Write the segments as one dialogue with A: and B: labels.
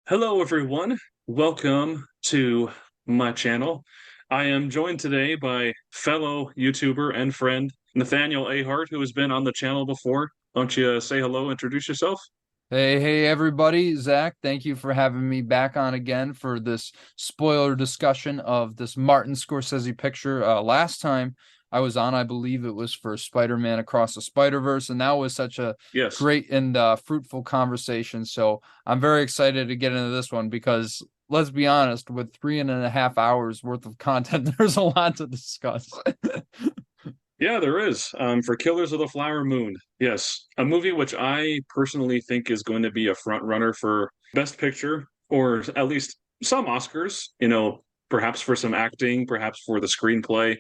A: Hello, everyone. Welcome to my channel. I am joined today by fellow YouTuber and friend Nathaniel Ahart, who has been on the channel before. Don't you say hello, introduce yourself?
B: Hey, everybody. Zach, thank you for having me back on again for this spoiler discussion of this Martin Scorsese picture. Last time I was on, I believe it was for Spider-Man Across the Spider-Verse, and that was such a
A: Yes.
B: great and fruitful conversation. So I'm very excited to get into this one because let's be honest, with 3.5 hours worth of content, there's a lot to discuss.
A: Yeah, there is. For Killers of the Flower Moon. Yes. A movie which I personally think is going to be a front runner for Best Picture, or at least some Oscars, perhaps for some acting, perhaps for the screenplay.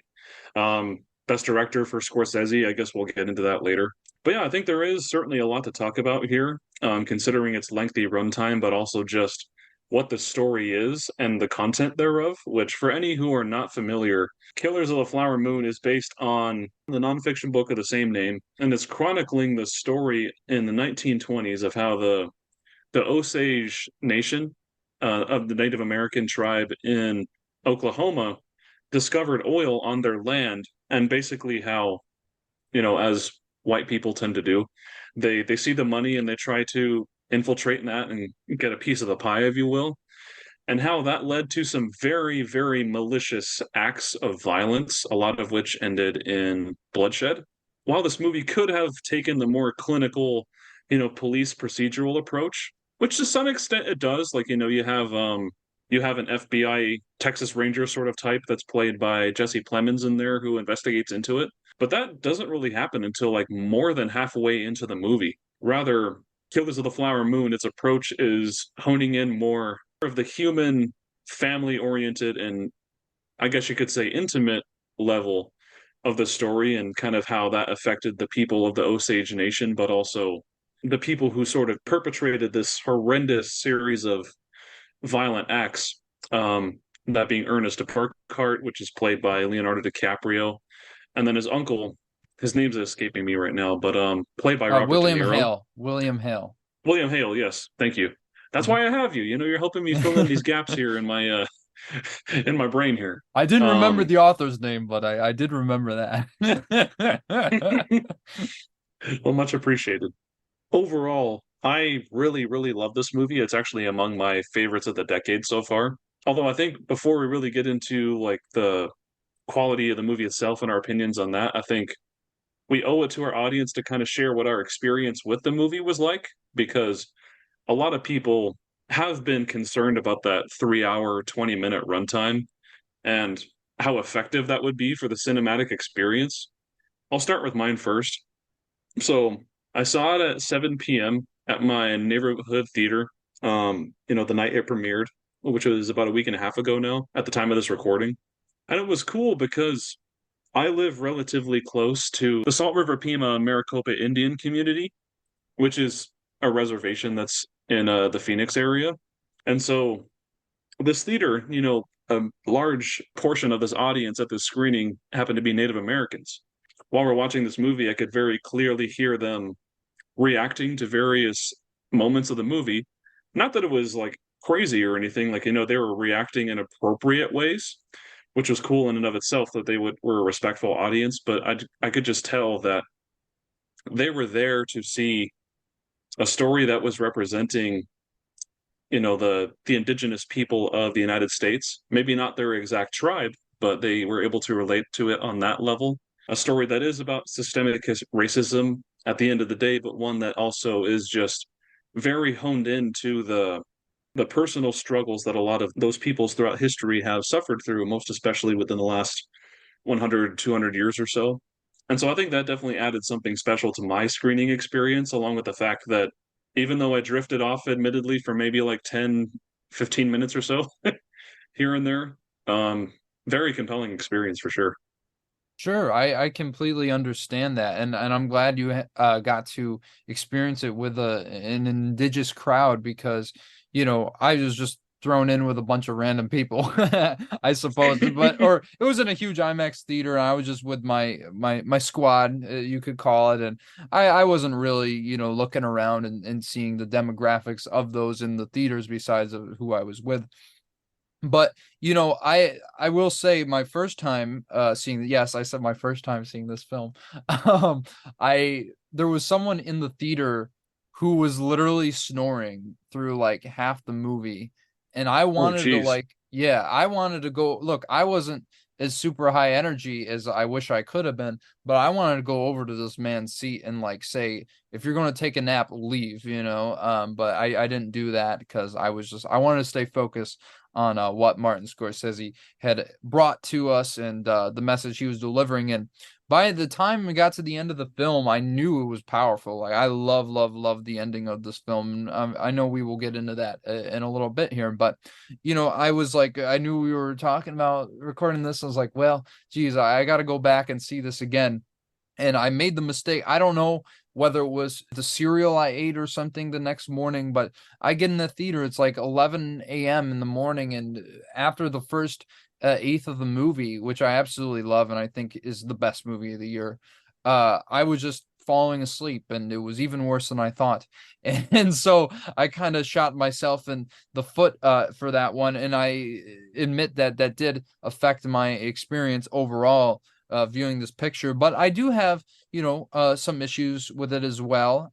A: Best director for Scorsese. I guess we'll get into that later. But yeah, I think there is certainly a lot to talk about here, considering its lengthy runtime, but also just what the story is and the content thereof, which for any who are not familiar, Killers of the Flower Moon is based on the nonfiction book of the same name, and it's chronicling the story in the 1920s of how the Osage Nation of the Native American tribe in Oklahoma discovered oil on their land, and basically how, as white people tend to do, they see the money and they try to infiltrate in that and get a piece of the pie, if you will, and how that led to some very, very malicious acts of violence, a lot of which ended in bloodshed. While this movie could have taken the more clinical, police procedural approach, which to some extent it does, like, you have an FBI Texas Ranger sort of type that's played by Jesse Plemons in there who investigates into it. But that doesn't really happen until like more than halfway into the movie. Rather, Killers of the Flower Moon, its approach is honing in more of the human, family oriented, and I guess you could say intimate level of the story and kind of how that affected the people of the Osage Nation, but also the people who sort of perpetrated this horrendous series of violent acts. That being Ernest Parkhart, which is played by Leonardo DiCaprio, and then his uncle, his name's escaping me right now, but played by Robert De
B: William
A: Niro.
B: Hale. William Hale.
A: William Hale, yes, thank you. That's
B: Mhm.
A: why I have you. You're helping me fill in these gaps here in my in my brain here.
B: I didn't remember
A: Um,
B: the author's name, but I did remember that.
A: well, much appreciated. Overall, I really, really love this movie. It's actually among my favorites of the decade so far. Although I think before we really get into like the quality of the movie itself and our opinions on that, I think we owe it to our audience to kind of share what our experience with the movie was like, because a lot of people have been concerned about that 3 hour, 20-minute runtime and how effective that would be for the cinematic experience. I'll start with mine first. So I saw it at 7 p.m. at my neighborhood theater, the night it premiered, which was about a week and a half ago now at the time of this recording. And it was cool because I live relatively close to the Salt River Pima Maricopa Indian community, which is a reservation that's in the Phoenix area. And so this theater, a large portion of this audience at this screening happened to be Native Americans. While we're watching this movie, I could very clearly hear them reacting to various moments of the movie. Not that it was like crazy or anything, like, they were reacting in appropriate ways, which was cool in and of itself that were a respectful audience, but I could just tell that they were there to see a story that was representing, the indigenous people of the United States, maybe not their exact tribe, but they were able to relate to it on that level. A story that is about systemic racism at the end of the day, but one that also is just very honed into the personal struggles that a lot of those peoples throughout history have suffered through, most especially within the last 100, 200 years or so. And so I think that definitely added something special to my screening experience, along with the fact that even though I drifted off, admittedly, for maybe like 10, 15 minutes or so here and there, um, very compelling experience for sure.
B: Sure, I completely understand that, and I'm glad you got to experience it with an indigenous crowd because I was just thrown in with a bunch of random people, I suppose. But or it was in a huge IMAX theater, and I was just with my squad, you could call it, and I wasn't really, looking around and seeing the demographics of those in the theaters besides of who I was with. But I will say my first time seeing, yes, I said my first time seeing this film. um I There was someone in the theater who was literally snoring through like half the movie, and I
A: Oh,
B: wanted to,
A: geez.
B: like, yeah, I wanted to go look. I wasn't as super high energy as I wish I could have been, but I wanted to go over to this man's seat and like say, if you're going to take a nap, leave. But I didn't do that because I wanted to stay focused on what Martin Scorsese had brought to us, and the message he was delivering. And by the time we got to the end of the film, I knew it was powerful. Like, I love, love, love the ending of this film. I know we will get into that in a little bit here, but I was like, I knew we were talking about recording this. I was like, well, geez, I got to go back and see this again. And I made the mistake. I don't know whether it was the cereal I ate or something the next morning, but I get in the theater. It's like 11 a.m. in the morning, and after the first eighth of the movie, which I absolutely love and I think is the best movie of the year, I was just falling asleep, and it was even worse than I thought. And so I kind of shot myself in the foot for that one, and I admit that that did affect my experience overall viewing this picture. But I do have, some issues with it as well,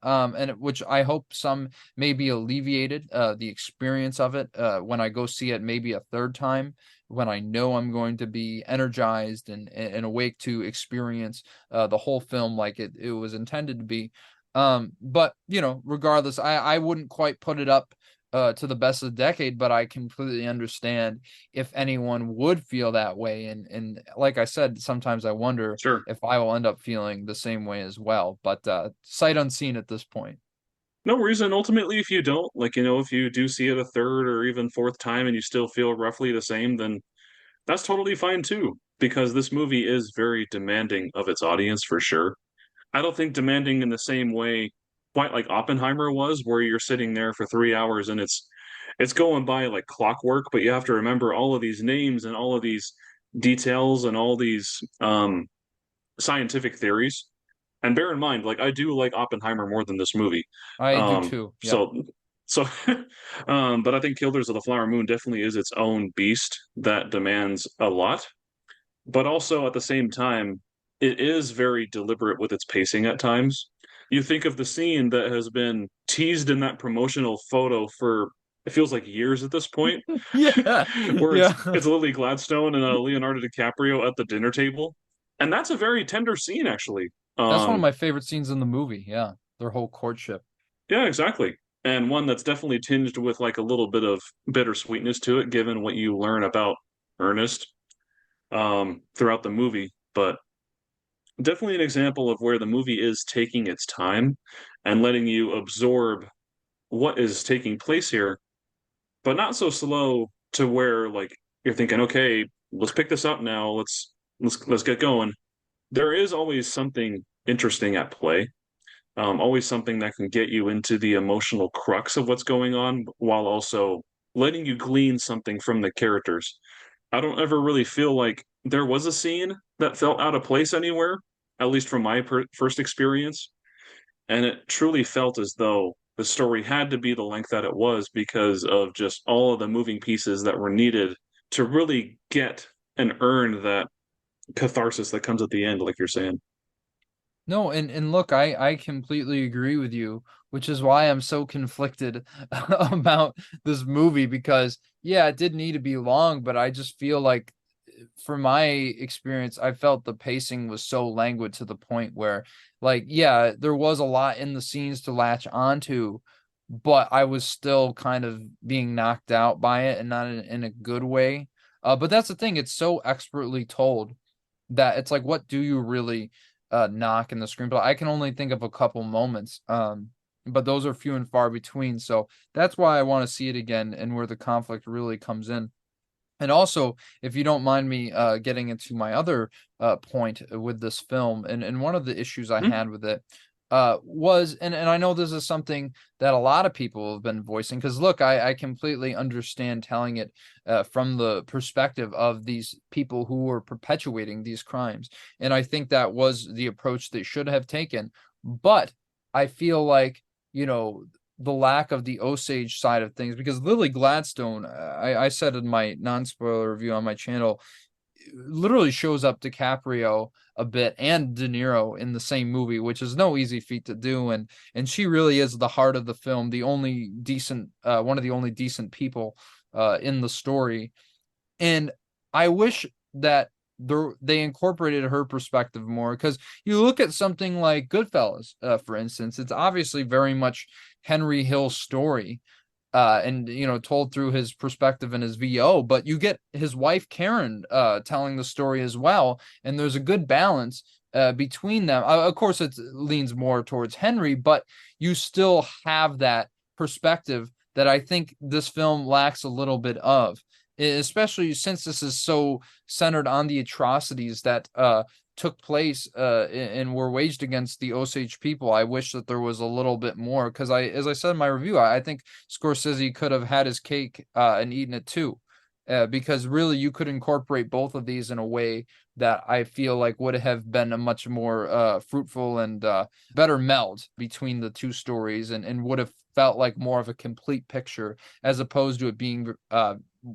B: which I hope some may be alleviated. The experience of it when I go see it maybe a third time, when I know I'm going to be energized and awake to experience the whole film like it was intended to be. But regardless, I wouldn't quite put it up to the best of the decade, but I completely understand if anyone would feel that way. And like I said, sometimes I wonder
A: Sure.
B: if I will end up feeling the same way as well. But sight unseen at this point.
A: No reason ultimately if you don't, like, if you do see it a third or even fourth time and you still feel roughly the same, then that's totally fine too, because this movie is very demanding of its audience for sure. I don't think demanding in the same way quite like Oppenheimer was, where you're sitting there for 3 hours and it's going by like clockwork, but you have to remember all of these names and all of these details and all these scientific theories. And bear in mind, like I do like Oppenheimer more than this movie.
B: I do
A: Um,
B: too. Yep.
A: so so but I think Killers of the Flower Moon definitely is its own beast that demands a lot. But also at the same time, it is very deliberate with its pacing at times. You think of the scene that has been teased in that promotional photo for it feels like years at this point,
B: Yeah.
A: where
B: Yeah.
A: it's Lily Gladstone and Leonardo DiCaprio at the dinner table, and that's a very tender scene actually.
B: That's one of
A: Um,
B: my favorite scenes in the movie. Yeah. Their whole courtship.
A: yeah, exactly, and one that's definitely tinged with like a little bit of bittersweetness to it, given what you learn about Ernest throughout the movie, but definitely an example of where the movie is taking its time and letting you absorb what is taking place here, but not so slow to where like you're thinking, okay, let's pick this up now. Let's get going. There is always something interesting at play. Always something that can get you into the emotional crux of what's going on while also letting you glean something from the characters. I don't ever really feel like there was a scene that felt out of place anywhere, at least from my first experience. And it truly felt as though the story had to be the length that it was because of just all of the moving pieces that were needed to really get and earn that catharsis that comes at the end, like you're saying.
B: No, and look, I completely agree with you, which is why I'm so conflicted about this movie because yeah, it did need to be long, but I just feel like for my experience, I felt the pacing was so languid to the point where like yeah, there was a lot in the scenes to latch onto, but I was still kind of being knocked out by it and not in a good way. But that's the thing, it's so expertly told that it's like, what do you really knock in the screenplay? I can only think of a couple moments, but those are few and far between. So that's why I want to see it again and where the conflict really comes in. And also, if you don't mind me getting into my other point with this film, and one of the issues I
A: Hmm?
B: had with it, was, and I know this is something that a lot of people have been voicing, because look, I completely understand telling it from the perspective of these people who were perpetuating these crimes, and I think that was the approach they should have taken. But I feel like, you know, the lack of the Osage side of things, because Lily Gladstone, I said in my non-spoiler review on my channel, literally shows up DiCaprio a bit and De Niro in the same movie, which is no easy feat to do. And she really is the heart of the film, the only decent, one of the only decent people in the story. And I wish that they incorporated her perspective more, because you look at something like Goodfellas, for instance, it's obviously very much Henry Hill's story, and told through his perspective and his VO, but you get his wife Karen telling the story as well, and there's a good balance between them. Of course, it leans more towards Henry, but you still have that perspective that I think this film lacks a little bit of, especially since this is so centered on the atrocities that took place and were waged against the Osage people. I wish that there was a little bit more, because as I said in my review, I think Scorsese could have had his cake and eaten it too, because really you could incorporate both of these in a way that I feel like would have been a much more fruitful and better meld between the two stories, and would have felt like more of a complete picture, as opposed to it being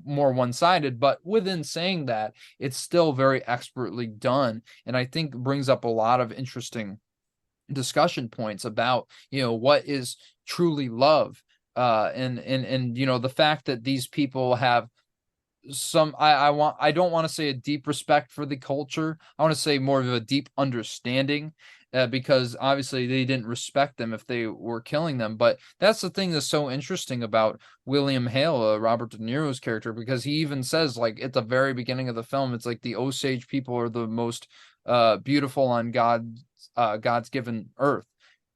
B: more one-sided. But within saying that, it's still very expertly done, and I think brings up a lot of interesting discussion points about, what is truly love, and the fact that these people have some, I don't want to say a deep respect for the culture. I want to say more of a deep understanding, because obviously they didn't respect them if they were killing them. But that's the thing that's so interesting about William Hale, Robert De Niro's character, because he even says, like, at the very beginning of the film, it's like the Osage people are the most beautiful on God's given earth,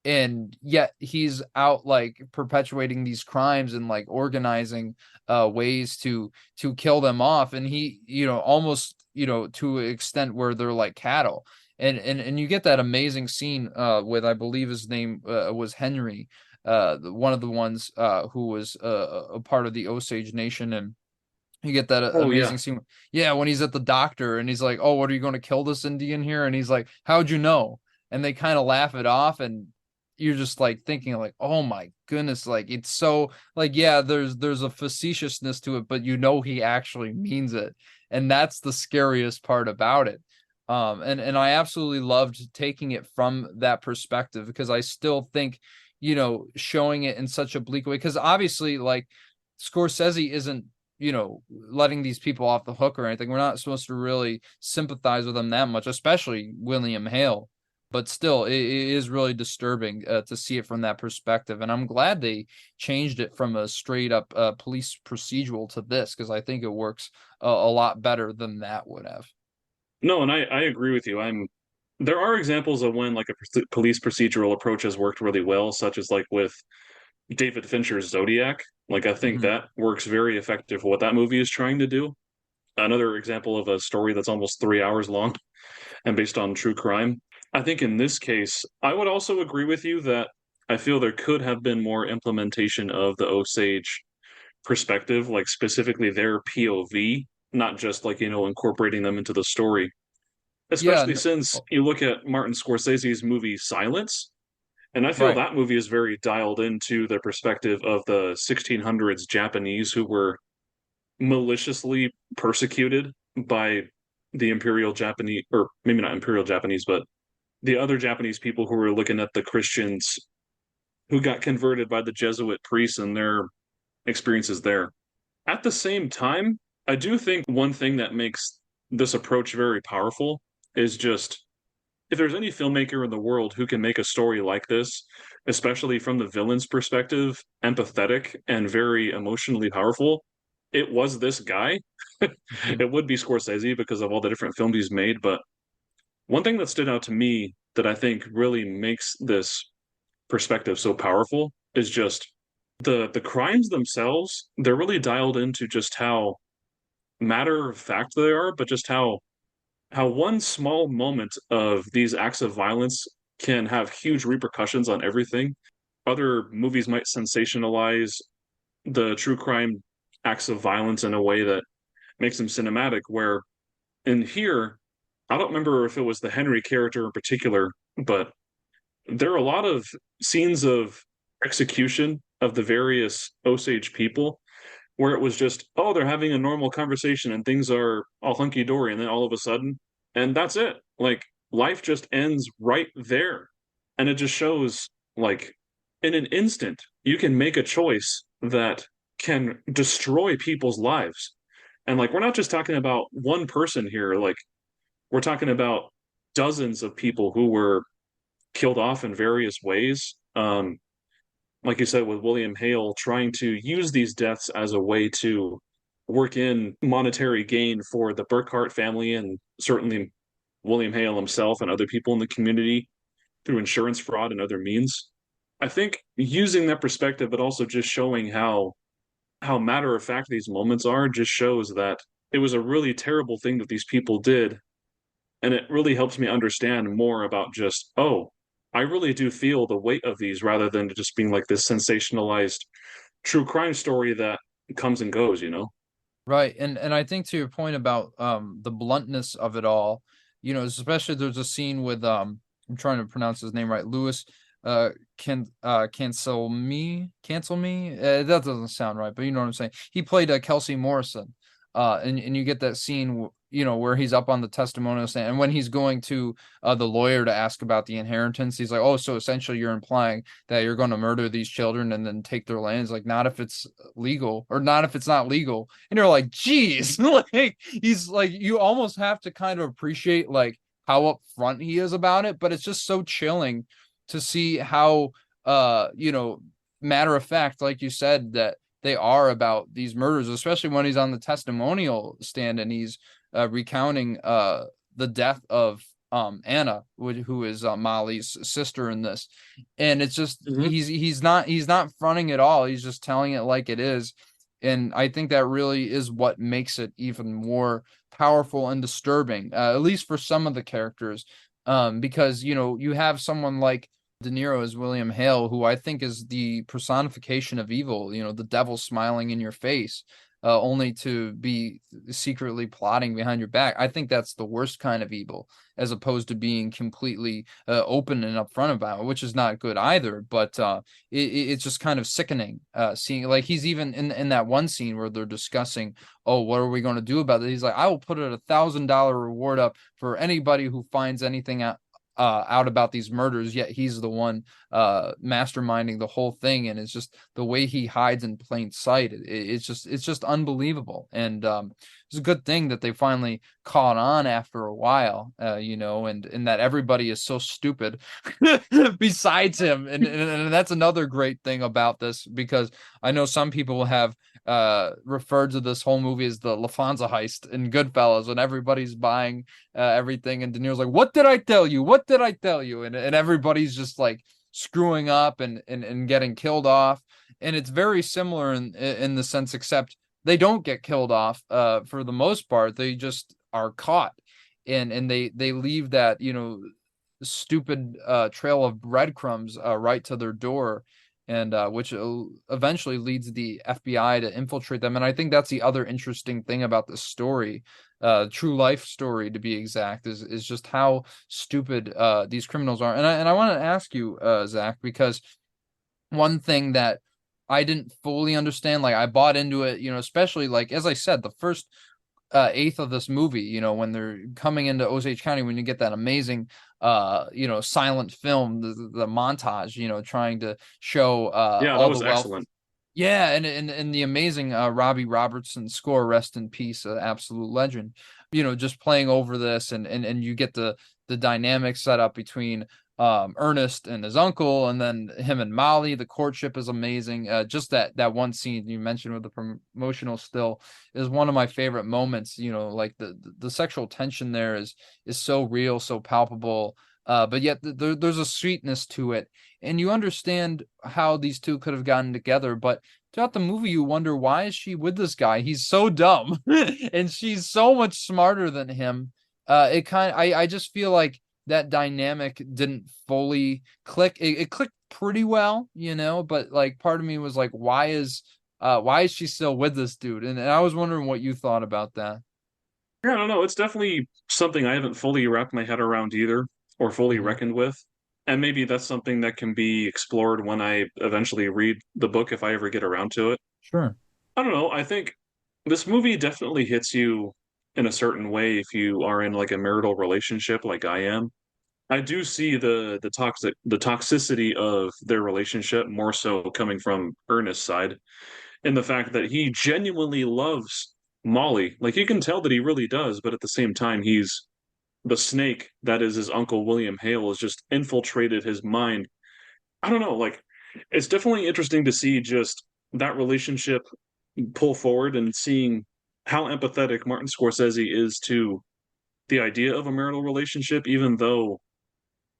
B: and yet he's out like perpetuating these crimes and like organizing ways to kill them off, and he, almost, to an extent where they're like cattle. And you get that amazing scene with, I believe his name was Henry, one of the ones who was a part of the Osage Nation. And you get that
A: Oh yeah.
B: amazing scene, yeah, when he's at the doctor and he's like, "Oh, what, are you going to kill this Indian here?" And he's like, "How'd you know?" And they kind of laugh it off, and you're just like thinking like, "Oh my goodness!" Like, it's so, like, yeah, there's a facetiousness to it, but he actually means it, and that's the scariest part about it. And I absolutely loved taking it from that perspective, because I still think, showing it in such a bleak way, because obviously, like, Scorsese isn't, letting these people off the hook or anything. We're not supposed to really sympathize with them that much, especially William Hale. But still, it is really disturbing to see it from that perspective. And I'm glad they changed it from a straight up police procedural to this, because I think it works a lot better than that would have.
A: No, and I agree with you. There are examples of when like a police procedural approach has worked really well, such as like with David Fincher's Zodiac. Like I think
B: Hmm.
A: that works very effective for what that movie is trying to do. Another example of a story that's almost 3 hours long and based on true crime. I think in this case, I would also agree with you that I feel there could have been more implementation of the Osage perspective, like specifically their POV, not just like, incorporating them into the story.
B: Yeah.
A: Especially since
B: Oh,
A: you look at Martin Scorsese's movie Silence, and I feel
B: right.
A: that movie is very dialed into the perspective of the 1600s Japanese who were maliciously persecuted by the Imperial Japanese, or maybe not Imperial Japanese, but the other Japanese people who were looking at the Christians who got converted by the Jesuit priests and their experiences there. At the same time, I do think one thing that makes this approach very powerful is just if there's any filmmaker in the world who can make a story like this, especially from the villain's perspective, empathetic and very emotionally powerful, it was this guy.
B: Hmm.
A: It would be Scorsese because of all the different films he's made. But one thing that stood out to me that I think really makes this perspective so powerful is just the crimes themselves. They're really dialed into just how matter of fact they are, but just how one small moment of these acts of violence can have huge repercussions on everything. Other movies might sensationalize the true crime acts of violence in a way that makes them cinematic, where in here, I don't remember if it was the Henry character in particular, but there are a lot of scenes of execution of the various Osage people where it was just, oh, they're having a normal conversation and things are all hunky dory, and then all of a sudden, and that's it. Like life just ends right there. And it just shows, like, in an instant, you can make a choice that can destroy people's lives. And like, we're not just talking about one person here, like, we're talking about dozens of people who were killed off in various ways. Like you said, with William Hale trying to use these deaths as a way to work in monetary gain for the Burkhart family and certainly William Hale himself and other people in the community through insurance fraud and other means. I think using that perspective, but also just showing how matter of fact these moments are, just shows that it was a really terrible thing that these people did, and it really helps me understand more about just, oh, I really do feel the weight of these rather than just being like this sensationalized true crime story that comes and goes, you know?
B: Right. And I think to your point about the bluntness of it all, especially there's a scene with I'm trying to pronounce his name right, Louis cancel me. That doesn't sound right, but you know what I'm saying. He played Kelsey Morrison. And you get that scene where he's up on the testimonial stand, and when he's going to the lawyer to ask about the inheritance, he's like, oh, so essentially you're implying that you're going to murder these children and then take their lands, like not if it's legal, or not if it's not legal. And you're like, geez. Like he's like, you almost have to kind of appreciate like how upfront he is about it, but it's just so chilling to see how matter of fact, like you said, that they are about these murders, especially when he's on the testimonial stand and he's recounting the death of Anna, who is Molly's sister in this. And it's just
A: Mm-hmm.
B: he's not fronting at all. He's just telling it like it is. And I think that really is what makes it even more powerful and disturbing, at least for some of the characters. Because you have someone like De Niro as William Hale, who I think is the personification of evil, the devil smiling in your face, only to be secretly plotting behind your back. I think that's the worst kind of evil, as opposed to being completely open and upfront about it, which is not good either. But it's just kind of sickening seeing, like, he's even in that one scene where they're discussing, oh, what are we going to do about it? He's like, I will put a $1,000 reward up for anybody who finds anything out about these murders, yet he's the one masterminding the whole thing. And it's just the way he hides in plain sight. It's just unbelievable. And it's a good thing that they finally caught on after a while, and that everybody is so stupid besides him. And that's another great thing about this, because I know some people have referred to this whole movie as the Lafonza heist in Goodfellas, when everybody's buying everything, and De Niro's like, "What did I tell you? What did I tell you?" And everybody's just like screwing up and getting killed off. And it's very similar in the sense, except they don't get killed off for the most part. They just are caught, and they leave that stupid trail of breadcrumbs right to their door, and which eventually leads the FBI to infiltrate them. And I think that's the other interesting thing about this story, true life story to be exact, is just how stupid these criminals are. And I want to ask you, Zach, because one thing that I didn't fully understand, like I bought into it, especially like, as I said, the first eighth of this movie, when they're coming into Osage County, when you get that amazing silent film, the montage, trying to show
A: Yeah, that
B: all the
A: was
B: wealth.
A: excellent.
B: Yeah, and the amazing Robbie Robertson score, rest in peace, absolute legend. Just playing over this, and you get the dynamic set up between Ernest and his uncle, and then him and Molly. The courtship is amazing. Just that one scene you mentioned with the promotional still is one of my favorite moments. Like the sexual tension there is so real, so palpable. But yet there's a sweetness to it, and you understand how these two could have gotten together. But throughout the movie, you wonder, why is she with this guy? He's so dumb, and she's so much smarter than him. I just feel like that dynamic didn't fully click. It clicked pretty well, but like part of me was like, why is she still with this dude? And I was wondering what you thought about that.
A: Yeah, I don't know. It's definitely something I haven't fully wrapped my head around either, or fully
B: Mhm.
A: reckoned with. And maybe that's something that can be explored when I eventually read the book if I ever get around to it.
B: Sure.
A: I don't know. I think this movie definitely hits you in a certain way if you are in like a marital relationship like I am. I do see the toxicity of their relationship more so coming from Ernest's side, and the fact that he genuinely loves Molly. Like you can tell that he really does, but at the same time, he's the snake that is his uncle William Hale has just infiltrated his mind. I don't know, like it's definitely interesting to see just that relationship pull forward and seeing how empathetic Martin Scorsese is to the idea of a marital relationship, even though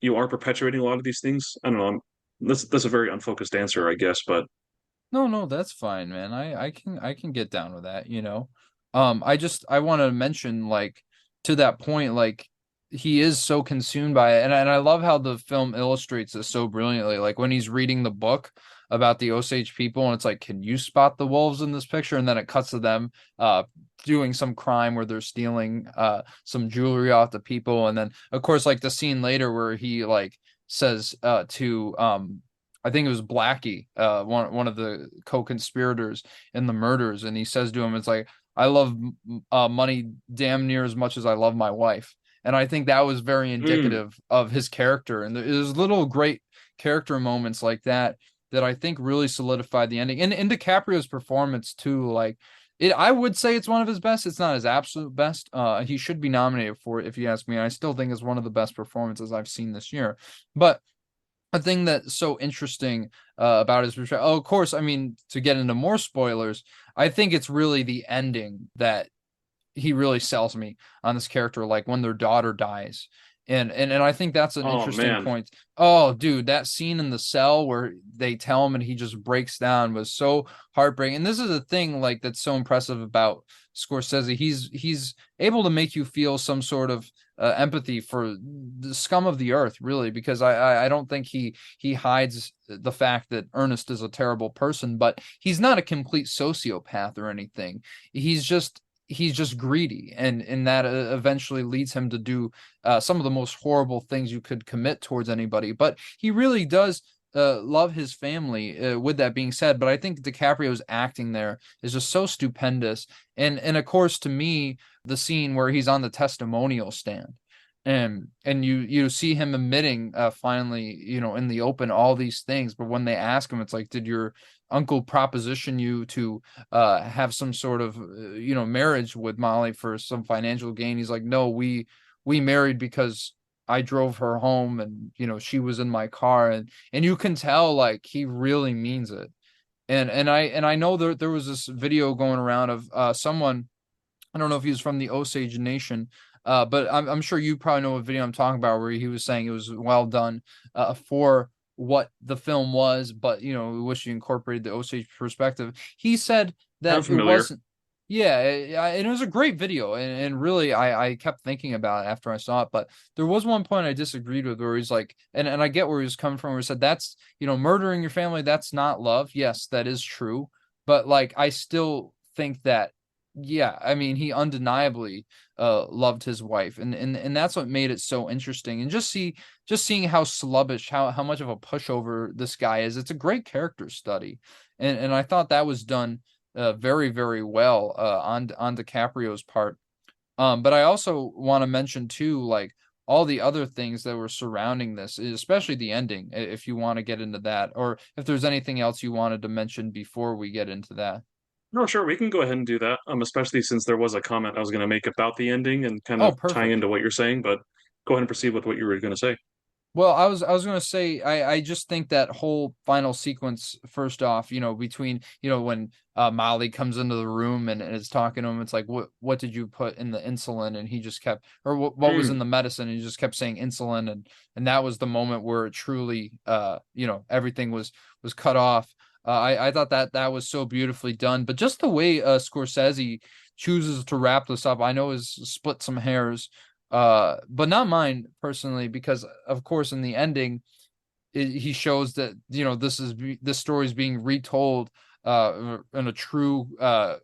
A: you are perpetuating a lot of these things. I don't know. That's a very unfocused answer, I guess, but
B: No, no, that's fine, man. I can get down with that, you know. I want to mention like to that point, like he is so consumed by it, and I love how the film illustrates this so brilliantly. Like when he's reading the book about the Osage people, and it's like, can you spot the wolves in this picture? And then it cuts to them doing some crime where they're stealing some jewelry off the people, and then of course like the scene later where he like says to I think it was Blackie, one of the co-conspirators in the murders, and he says to him, "It's like I love money damn near as much as I love my wife." And I think that was very
A: mm,
B: indicative of his character. And there's little great character moments like that that I think really solidified the ending. And DiCaprio's performance too, like I would say it's one of his best. It's not his absolute best. He should be nominated for it if you ask me. And I still think it's one of the best performances I've seen this year. But a thing that's so interesting about his portrayal. Oh, of course, I mean, to get into more spoilers, I think it's really the ending that he really sells me on this character, like when their daughter dies. And I think that's an
A: oh
B: interesting
A: man,
B: point. Oh, dude, that scene in the cell where they tell him and he just breaks down was so heartbreaking. And this is a thing like that's so impressive about Scorsese. He's able to make you feel some sort of empathy for the scum of the earth, really, because I don't think he hides the fact that Ernest is a terrible person, but he's not a complete sociopath or anything. He's just greedy, and that eventually leads him to do some of the most horrible things you could commit towards anybody. But he really does love his family. With that being said, but I think DiCaprio's acting there is just so stupendous, and of course, to me, the scene where he's on the testimonial stand. And you see him admitting finally, in the open all these things, but when they ask him, it's like, did your uncle proposition you to have some sort of marriage with Molly for some financial gain? He's like, no, we married because I drove her home, and she was in my car, and you can tell like he really means it. And I know there was this video going around of someone. I don't know if he was from the Osage Nation, but I'm sure you probably know what video I'm talking about, where he was saying it was well done for what the film was, but we wish he incorporated the Osage perspective. He said
A: I'm
B: that it
A: familiar.
B: wasn't. Yeah, and it was a great video, and really, I kept thinking about it after I saw it. But there was one point I disagreed with, where he's like, and I get where he was coming from, where he said that's murdering your family, that's not love. Yes, that is true, but like I still think that, yeah, I mean, he undeniably loved his wife, and that's what made it so interesting. And just seeing how slubbish, how much of a pushover this guy is. It's a great character study, and I thought that was done very, very well on DiCaprio's part. But I also want to mention too, like all the other things that were surrounding this, especially the ending, if you want to get into that, or if there's anything else you wanted to mention before we get into that.
A: No, sure, we can go ahead and do that. Especially since there was a comment I was going to make about the ending and kind
B: Oh,
A: of tying
B: perfect.
A: into what you're saying, but go ahead and proceed with what you were going to say.
B: Well, I was gonna say I just think that whole final sequence, first off, between when Molly comes into the room and is talking to him, it's like, what did you put in the insulin? And he just kept, or what was
A: Mm,
B: in the medicine, and he just kept saying insulin, and that was the moment where it truly everything was cut off. I thought that was so beautifully done, but just the way Scorsese chooses to wrap this up, I know is split some hairs, but not mine personally, because of course in the ending he shows that, you know, this story is being retold in a true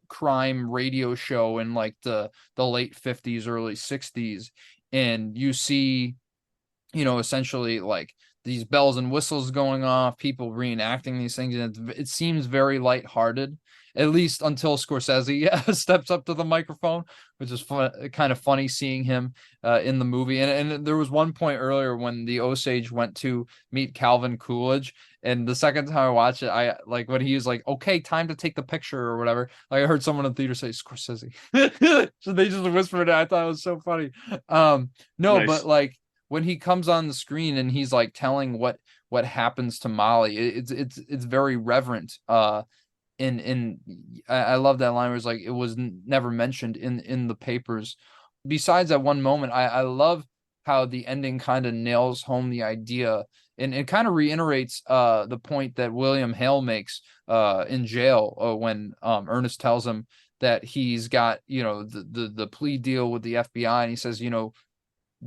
B: crime radio show in like the late 50s, early 60s. And you see, you know, essentially like these bells and whistles going off, people reenacting these things, and it seems very lighthearted, at least until Scorsese steps up to the microphone, which is fun, kind of funny seeing him in the movie. And there was one point earlier when the Osage went to meet Calvin Coolidge, and the second time I watched it, I like when he was like, "Okay, time to take the picture" or whatever. Like I heard someone in the theater say Scorsese, so they just whispered it. I thought it was so funny. No, but
A: Nice.
B: like when he comes on the screen and he's like telling what happens to Molly, it's very reverent. In I love that line where it's like it was never mentioned in the papers. Besides that one moment, I love how the ending kind of nails home the idea, and it kind of reiterates the point that William Hale makes in jail when Ernest tells him that he's got, you know, the plea deal with the FBI, and he says, you know,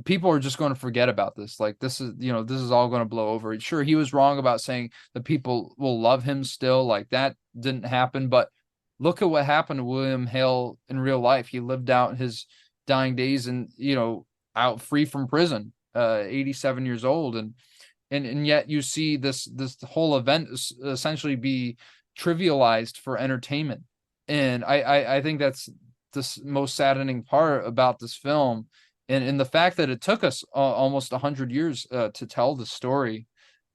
B: people are just going to forget about this. Like this is, you know, this is all going to blow over. Sure, he was wrong about saying that people will love him still. Like that didn't happen. But look at what happened to William Hale in real life. He lived out his dying days and, you know, out free from prison, 87 years old. And yet you see this whole event essentially be trivialized for entertainment. And I think that's the most saddening part about this film, and the fact that it took us almost 100 years to tell the story,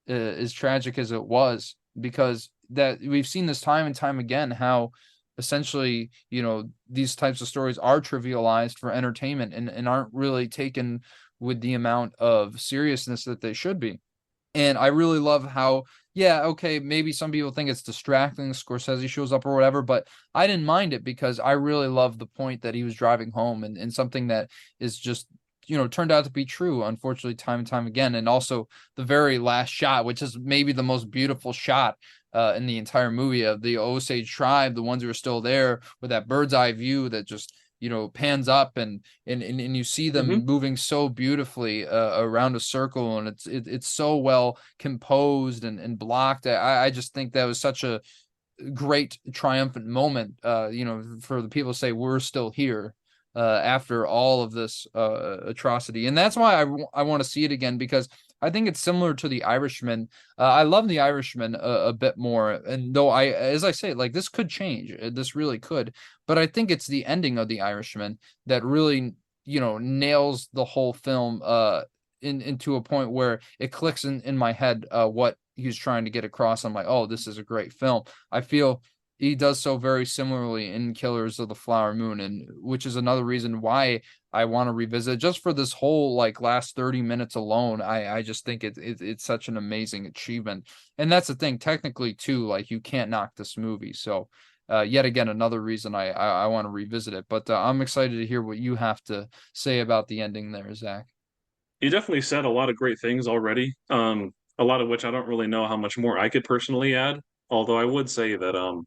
B: as tragic as it was, because that we've seen this time and time again how essentially, you know, these types of stories are trivialized for entertainment and aren't really taken with the amount of seriousness that they should be. And I really love how, yeah, okay, maybe some people think it's distracting, Scorsese shows up or whatever, but I didn't mind it because I really love the point that he was driving home, and something that is just, you know, turned out to be true, unfortunately, time and time again. And also the very last shot, which is maybe the most beautiful shot in the entire movie, of the Osage tribe, the ones who are still there, with that bird's eye view that just, you know, pans up, and you see them
A: Hmm.
B: moving so beautifully around a circle, and it's so well composed and blocked. I just think that was such a great triumphant moment, you know, for the people to say we're still here after all of this atrocity. And that's why I want to see it again, because I think it's similar to The Irishman. I love The Irishman a bit more, and though as I say, like this could change, this really could, but I think it's the ending of The Irishman that really, you know, nails the whole film into a point where it clicks in my head what he's trying to get across. I'm like, oh, this is a great film. I feel he does so very similarly in Killers of the Flower Moon, and which is another reason why I want to revisit just for this whole like last 30 minutes alone. I just think it's such an amazing achievement. And that's the thing, technically too, like you can't knock this movie. So yet again, another reason I want to revisit it. But I'm excited to hear what you have to say about the ending there, Zach.
A: You definitely said a lot of great things already. A lot of which I don't really know how much more I could personally add. Although I would say that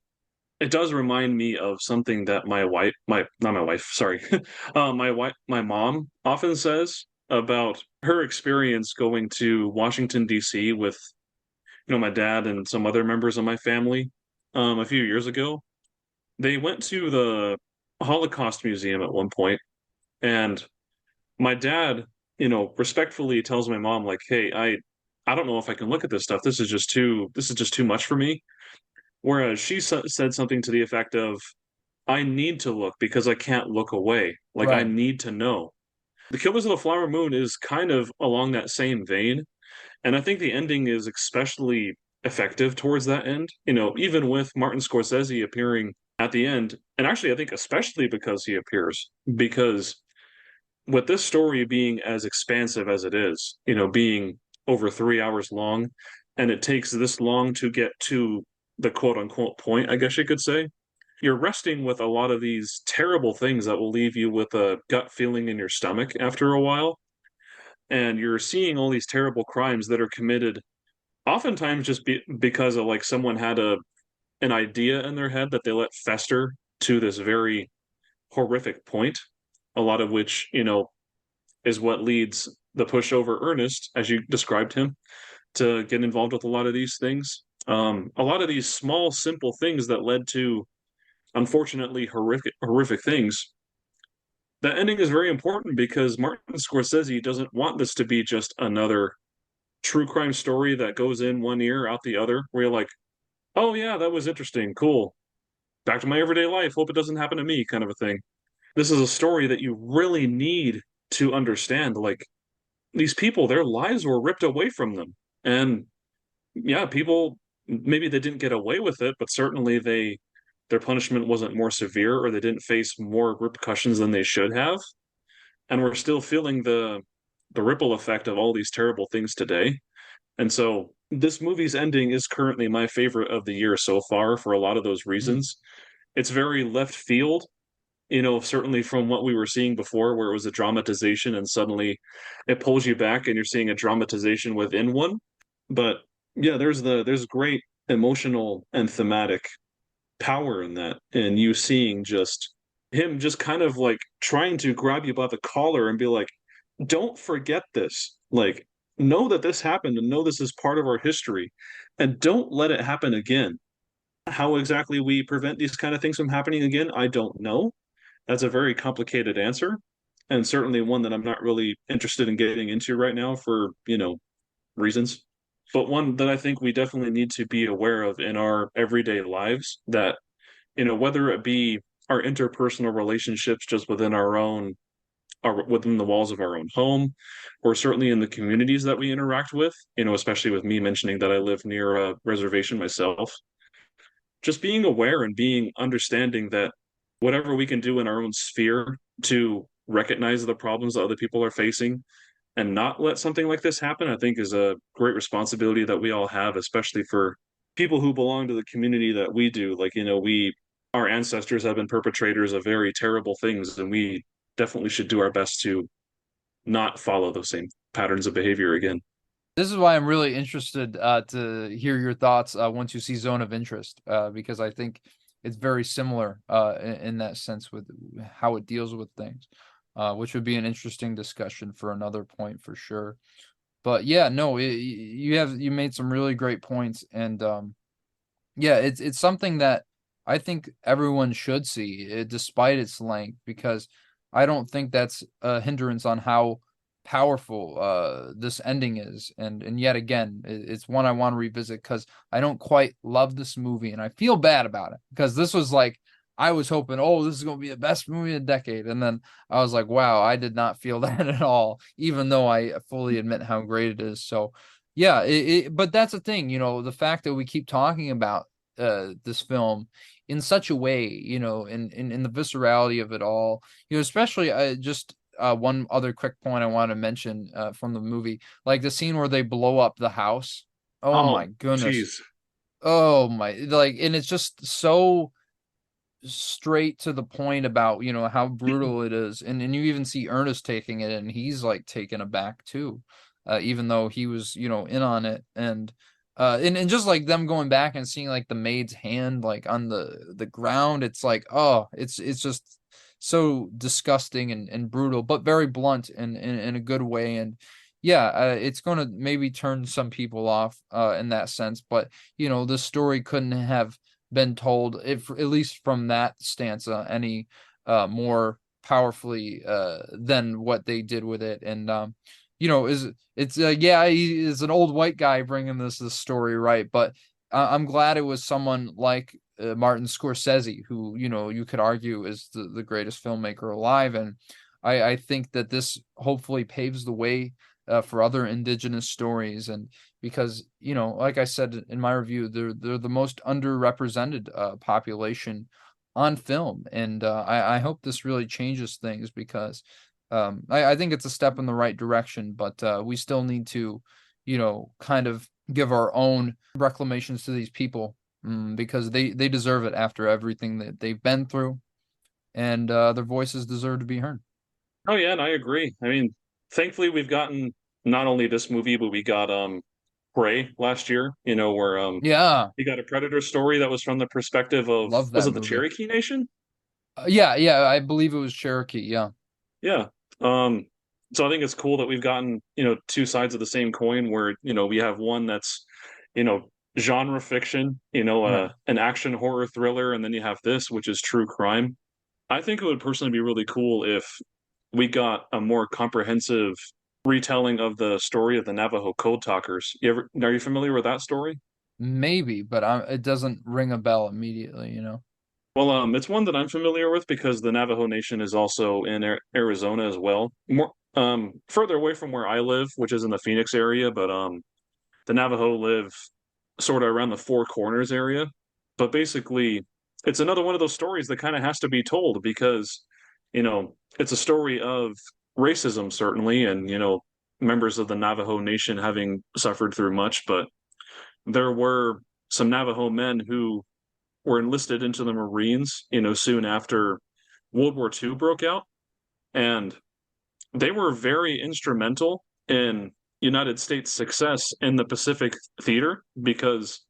A: it does remind me of something that my wife, my not my wife, sorry, my mom often says about her experience going to Washington D.C. with, you know, my dad and some other members of my family a few years ago. They went to the Holocaust Museum at one point, and my dad, you know, respectfully tells my mom like, "Hey, I don't know if I can look at this stuff. This is just too much for me." Whereas she said something to the effect of, "I need to look because I can't look away. Like I
B: Right.
A: need to know." The Killers of the Flower Moon is kind of along that same vein, and I think the ending is especially effective towards that end. You know, even with Martin Scorsese appearing at the end, and actually I think especially because he appears, because with this story being as expansive as it is, you know, being over 3 hours long, and it takes this long to get to the quote unquote point, I guess you could say, you're resting with a lot of these terrible things that will leave you with a gut feeling in your stomach after a while. And you're seeing all these terrible crimes that are committed oftentimes just because of like someone had an idea in their head that they let fester to this very horrific point, a lot of which, you know, is what leads the pushover Ernest, as you described him, to get involved with a lot of these things. A lot of these small, simple things that led to unfortunately horrific things. The ending is very important because Martin Scorsese doesn't want this to be just another true crime story that goes in one ear, out the other, where you're like, oh yeah, that was interesting, cool. Back to my everyday life. Hope it doesn't happen to me, kind of a thing. This is a story that you really need to understand. Like these people, their lives were ripped away from them. And yeah, people maybe they didn't get away with it, but certainly their punishment wasn't more severe or they didn't face more repercussions than they should have. And we're still feeling the ripple effect of all these terrible things today. And so this movie's ending is currently my favorite of the year so far for a lot of those
B: Mm.
A: reasons. It's very left field, certainly from what we were seeing before, where it was a dramatization and suddenly it pulls you back and you're seeing a dramatization within one. But yeah, there's great emotional and thematic power in that, and you seeing just him just kind of like trying to grab you by the collar and be like, don't forget this. Like, know that this happened and know this is part of our history and don't let it happen again. How exactly we prevent these kind of things from happening again, I don't know. That's a very complicated answer, and certainly one that I'm not really interested in getting into right now for, reasons. But one that I think we definitely need to be aware of in our everyday lives that, whether it be our interpersonal relationships just within the walls of our own home, or certainly in the communities that we interact with, especially with me mentioning that I live near a reservation myself, just being aware and being understanding that whatever we can do in our own sphere to recognize the problems that other people are facing and not let something like this happen, I think is a great responsibility that we all have, especially for people who belong to the community that we do. Like, our ancestors have been perpetrators of very terrible things, and we definitely should do our best to not follow those same patterns of behavior again.
B: This is why I'm really interested to hear your thoughts once you see Zone of Interest, because I think it's very similar in that sense with how it deals with things, which would be an interesting discussion for another point for sure. But yeah, no, you made some really great points, and yeah, it's something that I think everyone should see, despite its length, because I don't think that's a hindrance on how powerful this ending is. And yet again, it's one I want to revisit because I don't quite love this movie, and I feel bad about it because this was like I was hoping, oh, this is going to be the best movie of the decade, and then I was like, wow, I did not feel that at all, even though I fully admit how great it is. So yeah, but that's the thing, the fact that we keep talking about this film in such a way, in the viscerality of it all, especially just one other quick point I want to mention from the movie, like the scene where they blow up the house. Oh my
A: Oh,
B: goodness.
A: geez.
B: Oh my, like, and it's just so straight to the point about, how brutal it is. And you even see Ernest taking it and he's like taken aback too, even though he was, in on it. And just like them going back and seeing like the maid's hand like on the ground, it's like, oh, it's just so disgusting and brutal, but very blunt in a good way. And yeah, it's going to maybe turn some people off in that sense, but the story couldn't have been told, if at least from that stanza, any more powerfully than what they did with it. And is it's yeah, he is an old white guy bringing this story, right? But I'm glad it was someone like Martin Scorsese, who you could argue is the greatest filmmaker alive. And I think that this hopefully paves the way for other indigenous stories. And because like I said in my review, they're the most underrepresented population on film. And I hope this really changes things, because I think it's a step in the right direction, but we still need to kind of give our own reclamations to these people, because they deserve it after everything that they've been through, and their voices deserve to be heard.
A: Oh yeah, and I agree. I mean, thankfully we've gotten not only this movie, but we got Prey last year, where
B: Yeah,
A: you got a Predator story that was from the perspective of,
B: love
A: was
B: that
A: it the
B: movie.
A: Cherokee Nation?
B: Yeah, I believe it was Cherokee. Yeah.
A: Yeah. Um So I think it's cool that we've gotten, two sides of the same coin where, we have one that's, you know, genre fiction,
B: Right.
A: an action horror thriller, and then you have this, which is true crime. I think it would personally be really cool if we got a more comprehensive retelling of the story of the Navajo Code Talkers. Are you familiar with that story?
B: Maybe, but it doesn't ring a bell immediately, you know?
A: Well, it's one that I'm familiar with because the Navajo Nation is also in Arizona as well. More further away from where I live, which is in the Phoenix area, but the Navajo live sort of around the Four Corners area. But basically, it's another one of those stories that kind of has to be told because, it's a story of racism, certainly, and, members of the Navajo Nation having suffered through much. But there were some Navajo men who were enlisted into the Marines, soon after World War II broke out. And they were very instrumental in United States success in the Pacific theater because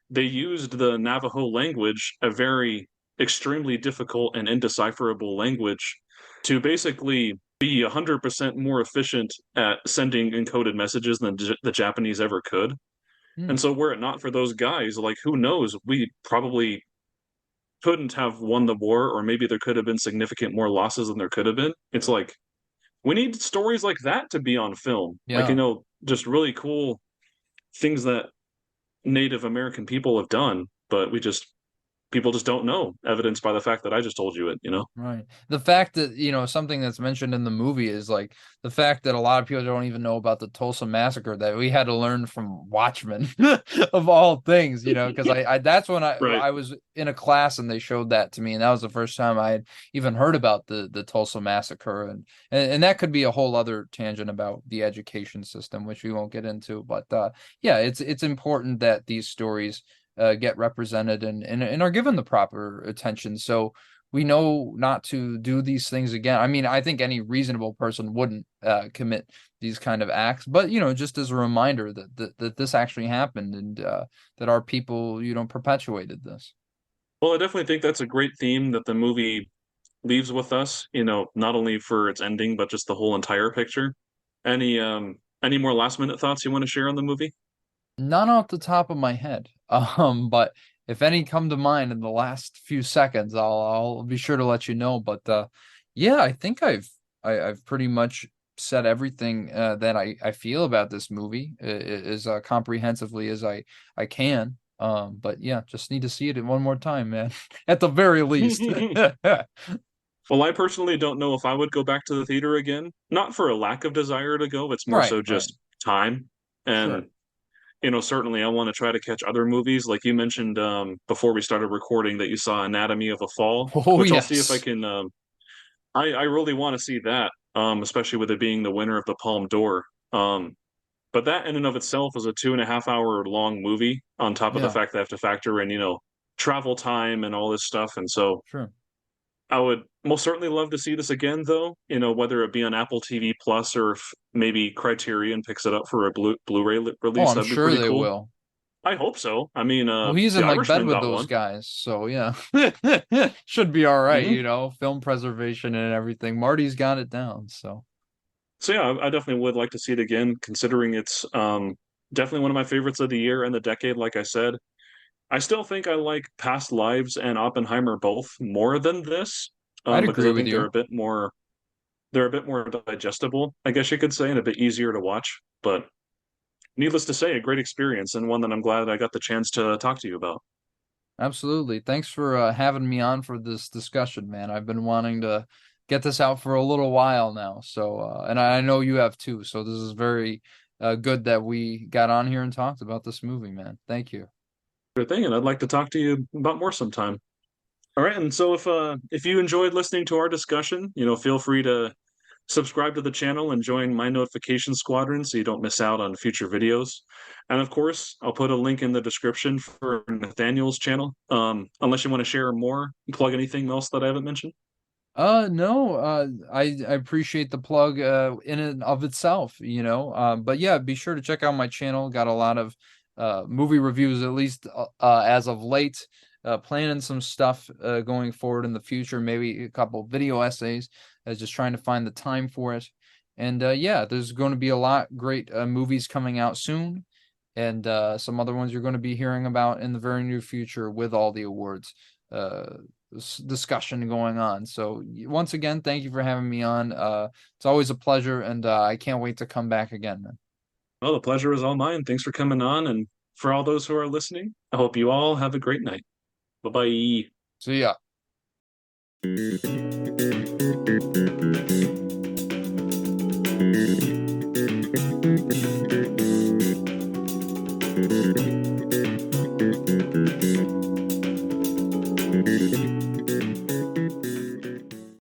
A: they used the Navajo language, a very extremely difficult and indecipherable language, to basically be 100% more efficient at sending encoded messages than the Japanese ever could.
B: Hmm.
A: And so, were it not for those guys, like, who knows, we probably couldn't have won the war, or maybe there could have been significant more losses than there could have been. It's like, we need stories like that to be on film. Like,
B: Yeah.
A: just really cool things that Native American people have done, but people just don't know, evidenced by the fact that I just told you it.
B: Right. The fact that, something that's mentioned in the movie is like the fact that a lot of people don't even know about the Tulsa massacre that we had to learn from Watchmen of all things, because I that's when
A: Right.
B: I was in a class and they showed that to me, and that was the first time I had even heard about the Tulsa massacre, and that could be a whole other tangent about the education system, which we won't get into, but yeah, it's important that these stories get represented and are given the proper attention. So we know not to do these things again. I mean, I think any reasonable person wouldn't commit these kind of acts, but just as a reminder that this actually happened and that our people, perpetuated this.
A: Well, I definitely think that's a great theme that the movie leaves with us, not only for its ending, but just the whole entire picture. Any more last minute thoughts you want to share on the movie?
B: Not off the top of my head, but if any come to mind in the last few seconds, I'll be sure to let you know. But yeah, I think I've pretty much said everything that I feel about this movie as comprehensively as I can. But yeah, just need to see it one more time, man. At the very least.
A: Well, I personally don't know if I would go back to the theater again. Not for a lack of desire to go, it's more
B: Right,
A: so
B: right.
A: just time.
B: Sure.
A: And, certainly I want to try to catch other movies. Like you mentioned before we started recording that you saw Anatomy of a Fall,
B: Oh,
A: which I'll see if I
B: yes.
A: can. I really want to see that, especially with it being the winner of the Palme d'Or. But that in and of itself is a 2.5 hour long movie on top of the
B: Yeah,
A: fact that I have to factor in, travel time and all this stuff. And so
B: sure.
A: I would most certainly love to see this again, though, whether it be on Apple TV Plus or if maybe Criterion picks it up for a Blu-ray
B: Oh,
A: release.
B: I'm
A: That'd be
B: sure
A: pretty
B: they
A: cool.
B: will.
A: I hope so. I mean,
B: Well, he's
A: The
B: in like bed
A: Irishman
B: with
A: got
B: those
A: one.
B: guys, so yeah. Should be all right,
A: Hmm.
B: film preservation and everything. Marty's got it down, so
A: So yeah, I definitely would like to see it again, considering it's definitely one of my favorites of the year and the decade. Like I said, I still think I like Past Lives and Oppenheimer both more than this,
B: I'd
A: because
B: agree
A: I
B: with
A: think
B: you.
A: they're a bit more digestible, I guess you could say, and a bit easier to watch. But needless to say, a great experience and one that I'm glad I got the chance to talk to you about.
B: Absolutely. Thanks for having me on for this discussion, man. I've been wanting to get this out for a little while now, so and I know you have too. So this is very good that we got on here and talked about this movie, man. Thank you.
A: Good thing, and I'd like to talk to you about more sometime. All right, and so if you enjoyed listening to our discussion, feel free to subscribe to the channel and join my notification squadron so you don't miss out on future videos. And of course, I'll put a link in the description for Nathaniel's channel. Unless you want to share more, plug anything else that I haven't mentioned.
B: No, I appreciate the plug in and of itself, but yeah, be sure to check out my channel. Got a lot of movie reviews, at least as of late. Planning some stuff going forward in the future, maybe a couple video essays, just trying to find the time for it. And yeah, there's going to be a lot great movies coming out soon, and some other ones you're going to be hearing about in the very near future with all the awards discussion going on. So once again, thank you for having me on. It's always a pleasure, and I can't wait to come back again, man.
A: Well, the pleasure is all mine. Thanks for coming on. And for all those who are listening, I hope you all have a great night. Bye bye.
B: So yeah.